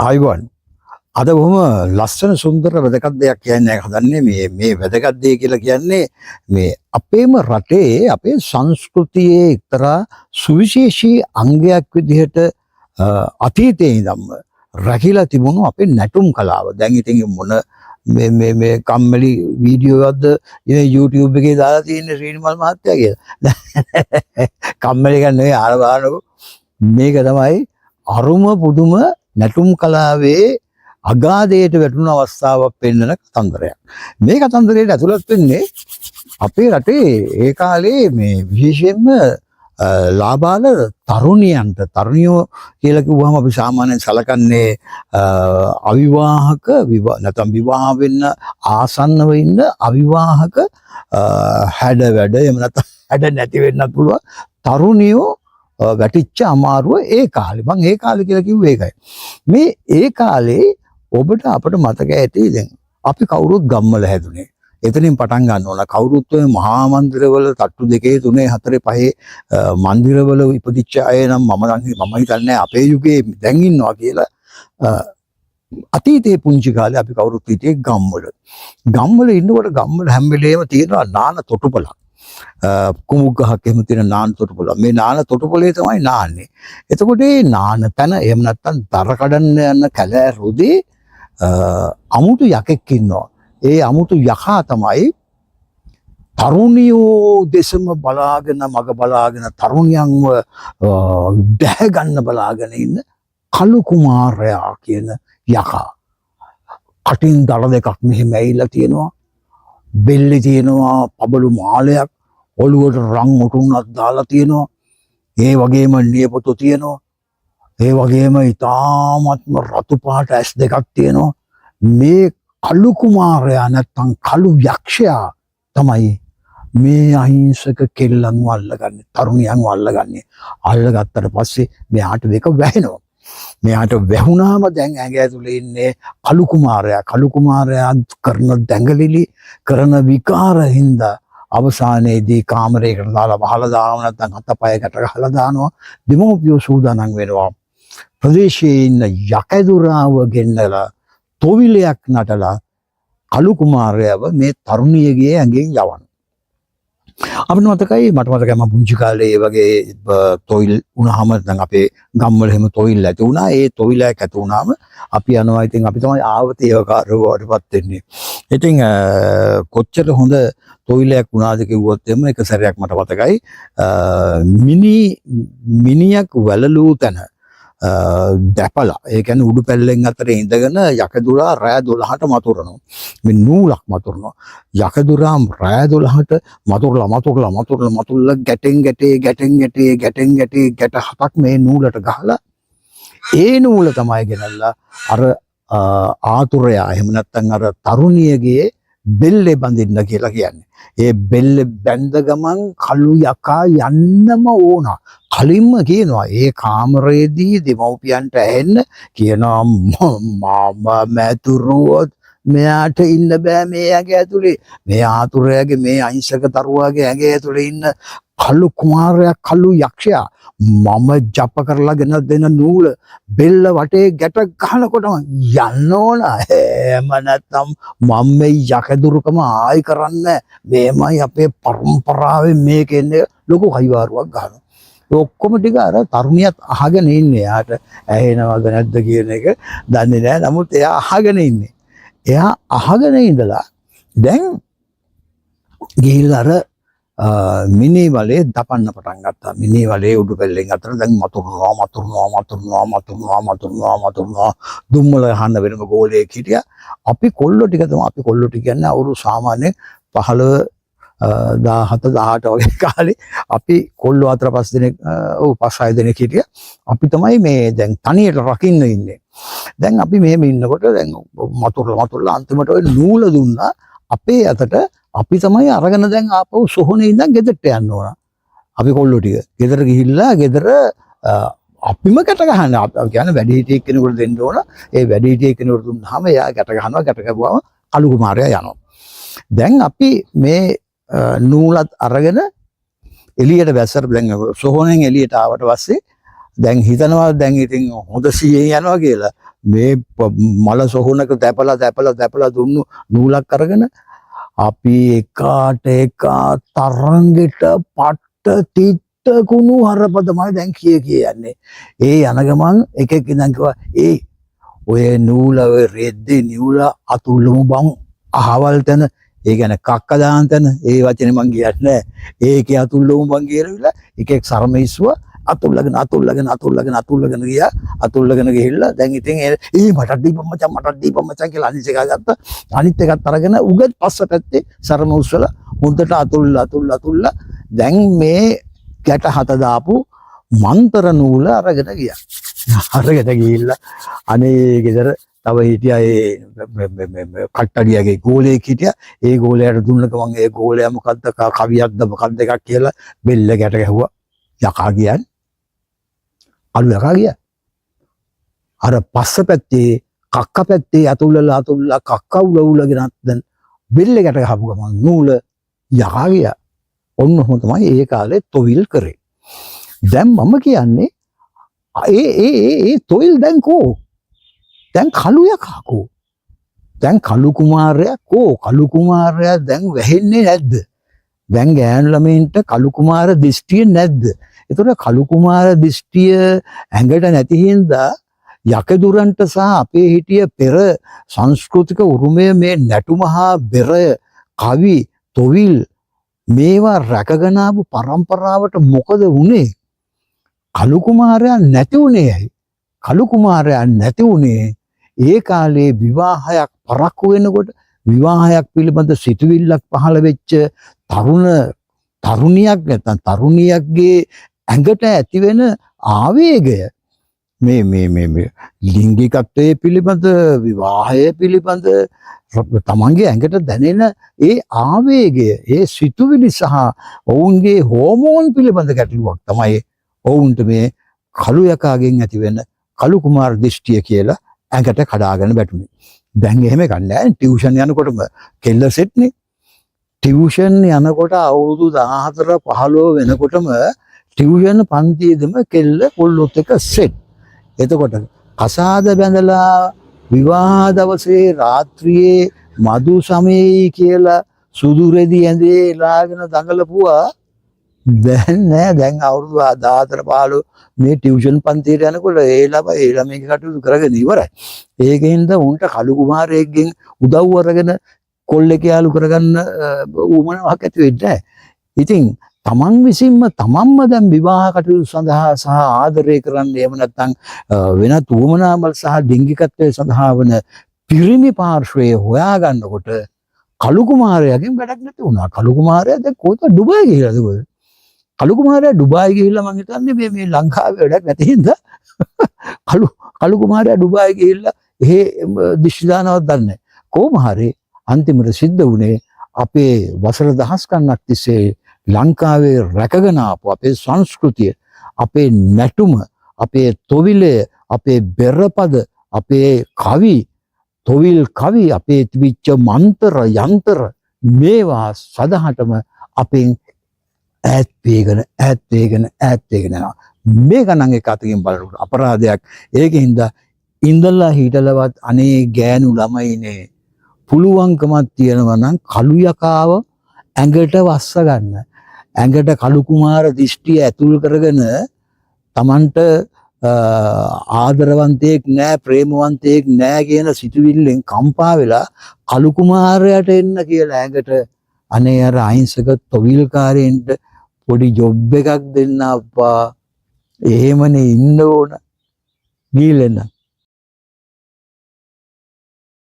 ආයුවන් අද බොහොම ලස්සන සුන්දර වැදගත් දෙයක් කියන්නේ හදන්නේ මේ වැදගත් දෙය කියලා කියන්නේ මේ අපේම රටේ අපේ සංස්කෘතියේ එක්තරා සුවිශේෂී අංගයක් විදිහට අතීතයේ ඉඳන්ම රැකිලා තිබුණු අපේ නැටුම් කලාව. දැන් ඉතින් මොන මේ කම්මැලි වීඩියෝවක්ද YouTube එකේ දාලා තියෙන්නේ ශ්‍රීනිමල් මහත්තයා කියලා. කම්මැලි ගන්න නෙවෙයි ආරවානකෝ. මේක තමයි අරුම පුදුම නැටුම් කලාවේ අගාධයට වැටුණු අවස්ථාවක් පෙන්වන කතන්දරයක්. මේ කතන්දරයට ඇතුළත් වෙන්නේ අපේ රටේ ඒ කාලේ මේ විශේෂයෙන්ම ලාබාල තරුණියෝ කියලා කිව්වම අපි සාමාන්‍යයෙන් සලකන්නේ අවිවාහක නැත්නම් විවාහ වෙන්න ආසන්නව ඉන්න අවිවාහක හැඩ වැඩ එහෙම නැත්නම් හැඩ නැති වෙන්නත් පුළුවන් තරුණියෝ වැටිච්ච අමාරුව ඒ කාලේ. මම ඒ කාලේ කියලා කිව්වේ ඒකයි. මේ ඒ කාලේ ඔබට අපට මතක ඇති දැන් අපි කවුරුත් ගම්වල හැදුනේ. එතනින් පටන් ගන්න ඕන. කවුරුත් ඔය මහා මන්දිරවල තට්ටු 2 3 4 5 මන්දිරවල ඉපදිච්ච අය නම් මම හිතන්නේ අපේ යුගයේ දැන් ඉන්නවා කියලා. අතීතයේ පුංචි කාලේ අපි කවුරුත් හිටියේ ගම්වල. ගම්වල ඉන්නකොට ගම්වල හැම වෙලේම තියෙනවා නාන තොටුපළක්. කුමුක් ගහක් එහෙම තියෙන නාන තොටුපළ. මේ නාන තොටුපළේ තමයි නාන්නේ. එතකොට මේ නාන තන එහෙම නැත්නම් දර කඩන්න යන කැලෑ රොදේ අමුතු යකෙක් ඉන්නවා. ඒ අමුතු යකා තමයි තරුණියෝ දෙසම බලාගෙන මග බලාගෙන තරුණියන්ව දැහ ගන්න බලාගෙන ඉන්න කළු කුමාරයා කියන යකා. කටින් දර දෙකක් මෙහෙම ඇවිල්ලා තියෙනවා. බෙල්ලේ තියෙනවා පබළු මාලයක්. ඔළුවට රන් මුටුන්නක් දාලා තියෙනවා. ඒ වගේම නියපොතු තියෙනවා. ඒ වගේම ඊටාත්ම රතු පාට ඇස් දෙකක් තියෙනවා. මේ කළු කුමාරයා නැත්තම් කළු යක්ෂයා තමයි මේ අහිංසක කෙල්ලන්ව අල්ලගන්නේ, තරුණියන්ව අල්ලගන්නේ. අල්ලගත්තට පස්සේ මෙයාට දෙක වැහෙනවා. මෙයාට වැහුණාම දැන් ඇඟ ඇතුලේ ඉන්නේ කළු කුමාරයා. කළු කුමාරයා කරන දැඟලිලි කරන විකාර හින්දා අවසානයේදී කාමරයකට දාලා වහලා දානවා නැත්නම් අතපය ගැට ගහලා දානවා. දෙමෝපියෝ සූදානම් වෙනවා. ප්‍රදේශයේ ඉන්න යකදුරාව ගෙන්නලා තොවිලයක් නටලා කළු කුමාරයව මේ තරුණියගේ ඇඟෙන් යවන. අපිට මතකයි මට මතකයි මම පුංචි කාලේ ඒ වගේ තොইল වුණාම දැන් අපේ ගම්වල එහෙම තොইল ඇති වුණා. ඒ තොইলයක් ඇති වුණාම අපි යනවා. ඉතින් අපි තමයි ආවතේවකාරව වඩපත් වෙන්නේ. ඉතින් කොච්චර හොඳ තොইলයක් වුණාද කිව්වොත් එම එක සැරයක් මට මතකයි මිනියක් වැළලූ තැන දැපලා ඒ කියන්නේ උඩු පැල්ලෙන් අතර ඉඳගෙන යකදුරා රෑ 12ට මතුරනවා. මේ නූලක් මතුරනවා. යකදුරා රෑ 12ට මතුරලා ගැටෙන් ගැට හතක් මේ නූලට ගහලා ඒ නූල තමයි ගෙනල්ලා අර ආතුරයා එහෙම නැත්නම් අර තරුණියගේ බෙල්ලේ බඳින්න කියලා කියන්නේ. ඒ බෙල්ල බැඳ ගමන් කළු යකා යන්නම ඕන. කලින්ම කියනවා ඒ කාමරයේදී දෙමව්පියන්ට ඇහෙන්න කියනවා මම මැතුරුවොත් මෙයාට ඉන්න බෑ මේ ඇඟ ඇතුලේ. මේ ආතුරයාගේ මේ අහිංසක දරුවාගේ ඇඟ ඇතුලේ ඉන්න කළු කුමාරයා කළු යක්ෂයා මම ජප කරලා ගෙන දෙන නූල බෙල්ල වටේ ගැට ගහනකොටම යන්න ඕන. එහෙම නැත්නම් මම මේ යකදුරුකම ආයි කරන්නේ මේමයි අපේ පරම්පරාවේ මේකෙන්නේ ලොකු කයිවාරුවක් ගන්නවා. ඔක්කොම ටික අර තරුණියත් අහගෙන ඉන්නේ. යාට ඇහෙනවද නැද්ද කියන එක දන්නේ නැහැ. නමුත් එයා අහගෙන ඉන්නේ. එයා අහගෙන ඉඳලා දැන් ගිහිල්ලා අර මිනි වලේ දපන්න පටන් ගත්තා. මිනි වලේ උඩු පෙල්ලෙන් අතර දැන් මතුරුනවා දුම්මල ගහන්න වෙනම ගෝලයක් හිටියා. අපි කොල්ලෝ ටික තමයි අපි කොල්ලෝ ටික කියන්නේ අවුරුදු සාමාන්‍ය 15 17 18 වගේ කාලේ අපි කොල්ලෝ 4-5 දෙනෙක් 5-6 දෙනෙක් හිටියා. අපි තමයි මේ දැන් තනියට රකින්න ඉන්නේ. දැන් අපි මෙහෙම ඉන්නකොට දැන් මතුරුලා අන්තිමට ඔය නූල දුන්නා අපේ අතට. අපි තමයි අරගෙන දැන් ආපහු සොහොනේ ඉඳන් ගෙදරට යන්න ඕන. අපි කොල්ලෝ ටික ගෙදර ගිහිල්ලා ගෙදර අපිම ගැට ගහන්න. අපි කියන්නේ වැඩි හිටියෙක් කෙනෙකුට දෙන්න ඕන. ඒ වැඩි හිටියෙක් කෙනෙකුට දුන්නාම එයා ගැට ගහනවා. ගැට ගහුවම කළු කුමාරයා යනවා. දැන් අපි මේ නූලත් අරගෙන එළියට වැස්සට දැන් සොහොනෙන් එළියට ආවට පස්සේ දැන් හිතනවා දැන් ඉතින් හොඳ සිහියෙන් යනවා කියලා. මේ මල සොහනක දැපලා දුන්නු නූලක් අරගෙන අපි එකාට එක තරංගෙට පට්ට තිත්ත කුණු හරප තමයි දැන් කියන්නේ. ඒ යන ගමන් එකෙක් ඉඳන් කිව්වා ඔය නූල ඔය රෙද්දේ නූල අතුල්ලමු බං අහවල් තැන ඒ කියන්නේ කක්ක දාන තැන ඒ වචනේ මං කියන්නේ නැහැ. ඒකේ අතුල්ලමු බං කියලා එකෙක් සරමයිස්ව අතුල්ලගෙන ගියා. අතුල්ලගෙන ගිහිල්ලා දැන් ඉතින් මට දීපම් මචං කියලා අනිත් එක ගත්තා. අනිත් එකත් අරගෙන උගෙත් පස්ස පැත්තේ සරම උස්සලා හොඳට අතුල්ලා දැන් මේ ගැට හත දාපු මන්තර නූල අරගෙන ගියා. අරගෙන ගිහිල්ලා අනේ ගෙදර තව හිටියා ඒ කට්ටඩියගේ ගෝලයෙක් හිටියා. ඒ ගෝලයාට දුන්න ගමන් ඒ ගෝලයා මොකද්ද කවියක්ද මොකද්ද එකක් කියලා බෙල්ල ගැට ගැහුවා. යකා කියන්නේ අලු යකා ගියා. අර පස්ස පැත්තේ කක්ක පැත්තේ අතුල්ලලා කක්ක උලගෙන දැන් බෙල්ල ගැට ගහපු ගමන් නූල යකා ගියා. ඔන්න ඔහොම තමයි ඒ කාලේ තොවිල් කරේ. දැන් මම කියන්නේ ඒ තොවිල් දැන් කෝ? දැන් කළු යකා කෝ? දැන් කළු කුමාරයා කෝ? කළු කුමාරයා දැන් වැහෙන්නේ නැද්ද? දැන් ගෑනු ළමයින්ට කළු කුමාර දිෂ්ටිය නැද්ද? ඒතකොට කළු කුමාර දිෂ්ටිය ඇඟට නැති හින්දා යකදුරන්ට සහ අපේ හිටිය පෙර සංස්කෘතික උරුමය මේ නැටුමහා බෙර කවි තොවිල් මේවා රැකගෙන ආපු පරම්පරාවට මොකද වුනේ? කළු කුමාරයා නැති වුනේ ඇයි? කළු කුමාරයා නැති වුනේ ඒ කාලේ විවාහයක් පරක්කු වෙනකොට විවාහයක් පිළිබඳ සිතුවිල්ලක් පහළ වෙච්ච තරුණියක් නැත්නම් තරුණියක්ගේ ඇඟට ඇති වෙන ආවේගය මේ ලිංගිකත්වයේ පිළිබඳ විවාහය පිළිබඳ තමන්ගේ ඇඟට දැනෙන ඒ ආවේගය ඒ සිතුවිලි සහ ඔවුන්ගේ හෝමෝන් පිළිබඳ ගැටලුවක් තමයි ඔවුන්ට මේ කළු යකාගෙන් ඇති වෙන කළු කුමාර දිෂ්ටිය කියලා ඇඟට කඩාගෙන වැටුනේ. දැන් එහෙම ගන්නෑ. ටියුෂන් යනකොටම කෙල්ල සෙට්නේ. ටියුෂන් යනකොට අවුරුදු 14 15 වෙනකොටම ටියුෂන් පන්තියේදම කෙල්ල කොල්ලොත් එක සෙට්. එතකොට කසාද බැඳලා විවාහ දවසේ රාත්‍රියේ මදු සමයේ කියලා සුදු රෙදි ඇඳේ ලාගෙන දඟලපුවා දැන් නෑ. දැන් අවුරුදු 14 15 මේ ටියුෂන් පන්තියට යනකොට ඒ ළමයිගේ කටයුතු කරගෙන ඉවරයි. ඒකෙන්ද උන්ට කළු කුමාරයෙක්ගෙන් උදව් අරගෙන කොල්ලෙක් යාළු කරගන්න උවමනාවක් ඇති වෙන්නේ නැහැ. ඉතින් තමන් විසින්ම තමන්ම දැන් විවාහ කටයුතු සඳහා සහ ආදරය කරන්න එහෙම නැත්නම් වෙනත් උවමනාවල් සහ ලිංගිකත්වයේ සඳහා වන පිරිමි පාර්ශ්වයේ හොයාගන්නකොට කළු කුමාරයාගෙන් වැඩක් නැති වුණා. කළු කුමාරයා දැන් කොහෙද ඩුබායි ගිහිලාද කොහෙද? කළු කුමාරයා ඩුබායි ගිහිල්ලා මං හිතන්නේ මේ ලංකාවේ වැඩක් නැති හින්දා කළු කුමාරයා ඩුබායි ගිහිල්ලා එහෙ දිශ දානවත් දන්නේ. කොහොම හරි අන්තිමට සිද්ධ වුණේ අපේ වසර දහස් ගණනක් තිස්සේ ලංකාවේ රැකගෙන ආපු අපේ සංස්කෘතිය, අපේ නැටුම, අපේ තොවිලය, අපේ බෙරපද, අපේ කවි, තොවිල් කවි, අපේ තිබිච්ච මන්තර යන්තර මේවා සදහටම අපෙන් ඈත් වේගෙන යනවා. මේක නම් එක අතකින් බලනකොට අපරාධයක්. ඒකින්ද ඉඳලා හිටලවත් අනේ ගෑනු ළමයිනේ පුළුවන්කමක් තියෙනවා නම් කළු යකාව ඇඟට වස්ස ගන්න. ඇඟට කළු කුමාර දිෂ්ටිය ඇතුල් කරගෙන Tamanට ආදරවන්තයෙක් නෑ ප්‍රේමවන්තයෙක් නෑ කියන සිතුවිල්ලෙන් කම්පා වෙලා කළු කුමාරයාට එන්න කියලා ඇඟට අනේ අර අහිංසක තොවිල්කාරයන්ට පොඩි ජොබ් එකක් දෙන්න අප්පා. එහෙමනේ ඉන්න ඕන. ගිහිල්ලා